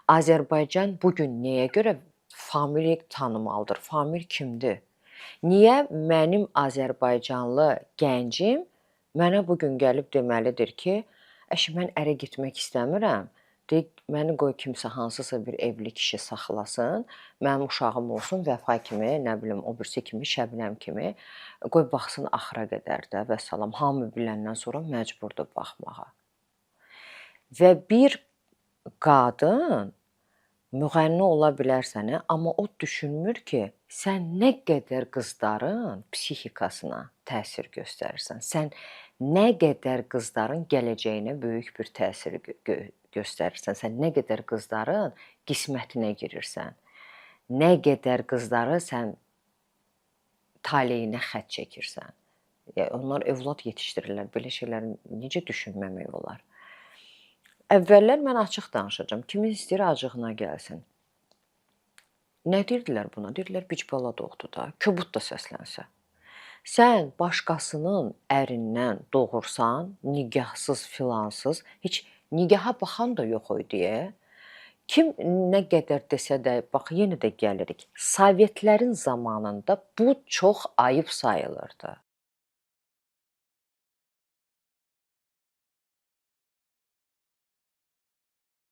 Azərbaycan bu gün nəyə görə famil tanımalıdır? Famil kimdir? Niyə mənim azərbaycanlı gəncim mənə bu gün gəlib deməlidir ki, əşi mən ərə getmək istəmirəm. Məni qoy kimsə hansısa bir evli kişi saxlasın, mənim uşağım olsun, Vəfa kimi, nə bilim, o birisi kimi, Şəbnəm kimi, qoy baxsın axıra qədər də və salam. Hamı biləndən sonra məcburdur baxmağa. Və bir qadın müğənni ola bilərsən, amma o düşünmür ki, sən nə qədər qızların psixikasına təsir göstərirsən. Sən nə qədər qızların gələcəyinə böyük bir təsir göstərirsən. Sən nə qədər qızların qismətinə girirsən. Nə qədər qızları sən taleyinə xətt çəkirsən. Onlar övlad yetişdirirlər. Belə şeyləri necə düşünməmək olar? Əvvəllər mən açıq danışacağam. Kimin istəyir acığına gəlsin. Nə deyirdilər buna? Deyirdilər bic bala doğdu da, kobud da səslənsə. Sən başqasının ərindən doğursan, nigahsız filansız, heç nigaha baxan da yox idi. Kim nə qədər desə də, bax yenə də gəlirik. Sovetlərin zamanında bu çox ayıb sayılırdı.